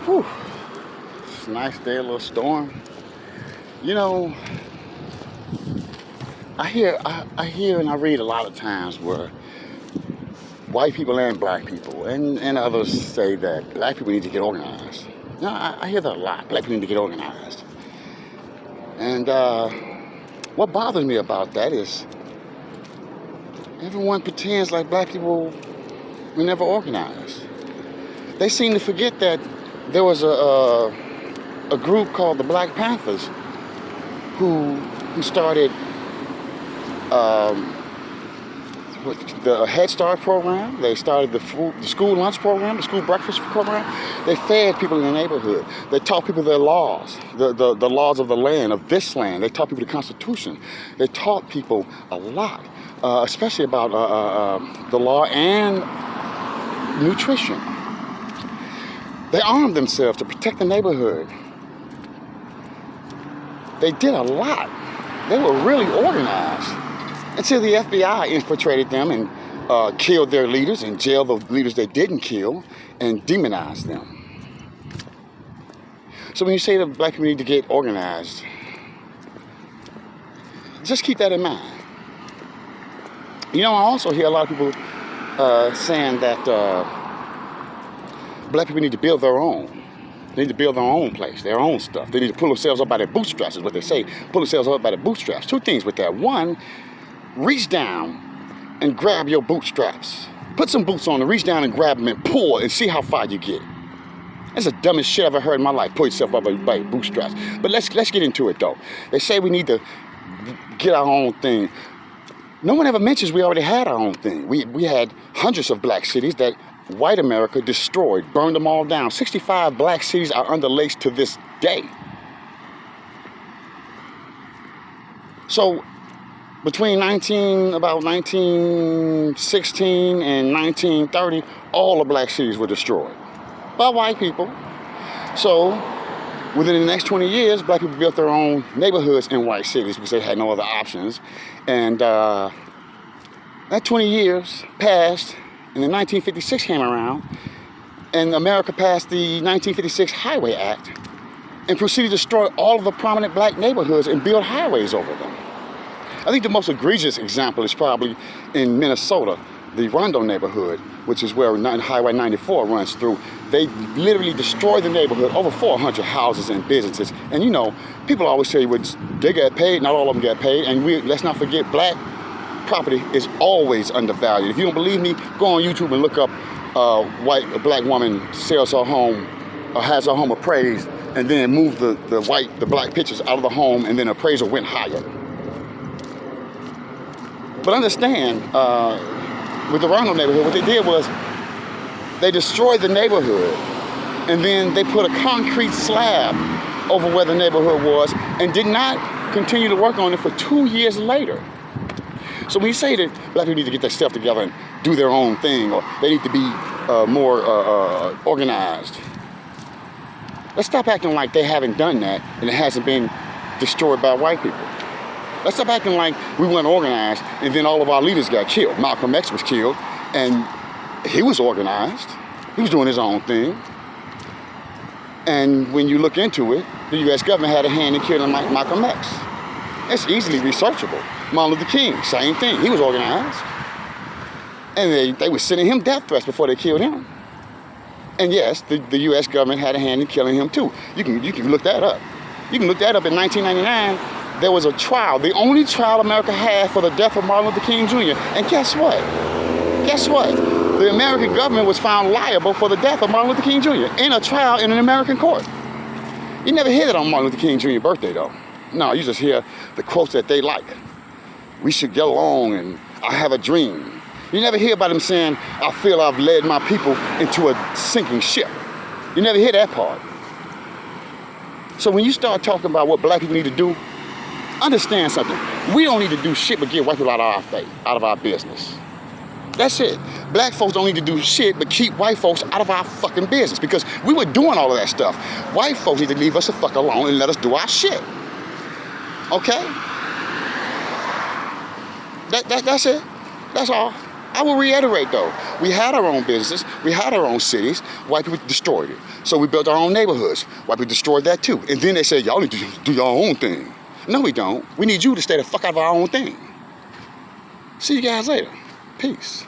Whew. It's a nice day, a little storm. You know, I hear and I read a lot of times where white people and black people and others say that black people need to get organized. You know, I hear that a lot. Black people need to get organized. And what bothers me about that is everyone pretends like black people were never organized. They seem to forget that there was a group called the Black Panthers who started the Head Start program. They started the school lunch program, the school breakfast program. They fed people in the neighborhood. They taught people their laws, the laws of the land, of this land. They taught people the Constitution. They taught people a lot, especially about the law and nutrition. They armed themselves to protect the neighborhood. They did a lot. They were really organized until the FBI infiltrated them and killed their leaders and jailed the leaders they didn't kill and demonized them. So when you say that black people need to get organized, just keep that in mind. You know, I also hear a lot of people saying that black people need to build their own. They need to build their own place, their own stuff. They need to pull themselves up by their bootstraps, is what they say. Pull themselves up by their bootstraps. Two things with that. One, reach down and grab your bootstraps. Put some boots on and reach down and grab them and pull and see how far you get. That's the dumbest shit I've ever heard in my life. Pull yourself up by your bootstraps. But let's get into it though. They say we need to get our own thing. No one ever mentions we already had our own thing. We had hundreds of black cities that white America destroyed, burned them all down. 65 black cities are under lakes to this day. So between about 1916 and 1930, all the black cities were destroyed by white people. So within the next 20 years, black people built their own neighborhoods in white cities because they had no other options. And that 20 years passed, and then 1956 came around, and America passed the 1956 Highway Act and proceeded to destroy all of the prominent black neighborhoods and build highways over them. I think the most egregious example is probably in Minnesota, the Rondo neighborhood, which is where Highway 94 runs through. They literally destroyed the neighborhood, over 400 houses and businesses. And you know, people always say they get paid, not all of them get paid, and let's not forget black property is always undervalued. If you don't believe me, go on YouTube and look up a black woman sells her home or has her home appraised and then moved the black pictures out of the home and then appraisal went higher. But understand, with the Rondo neighborhood, what they did was they destroyed the neighborhood and then they put a concrete slab over where the neighborhood was and did not continue to work on it for 2 years later. So when you say that black people need to get their stuff together and do their own thing, or they need to be more organized, let's stop acting like they haven't done that and it hasn't been destroyed by white people. Let's stop acting like we weren't organized and then all of our leaders got killed. Malcolm X was killed and he was organized. He was doing his own thing. And when you look into it, the U.S. government had a hand in killing Malcolm X. It's easily researchable. Martin Luther King, same thing. He was organized. And they were sending him death threats before they killed him. And yes, the U.S. government had a hand in killing him too. You can look that up. You can look that up in 1999. There was a trial, the only trial America had for the death of Martin Luther King Jr. And guess what? Guess what? The American government was found liable for the death of Martin Luther King Jr. in a trial in an American court. You never hear that on Martin Luther King Jr.'s birthday though. No, you just hear the quotes that they like. We should get along and I have a dream. You never hear about him saying, I feel I've led my people into a sinking ship. You never hear that part. So when you start talking about what black people need to do, understand something. We don't need to do shit but get white people out of our face, out of our business. That's it. Black folks don't need to do shit but keep white folks out of our fucking business because we were doing all of that stuff. White folks need to leave us the fuck alone and let us do our shit. Okay? That's it. That's all. I will reiterate though, we had our own businesses, we had our own cities, white people destroyed it. So we built our own neighborhoods, white people destroyed that too. And then they said, y'all need to do your own thing. No, we don't. We need you to stay the fuck out of our own thing. See you guys later. Peace.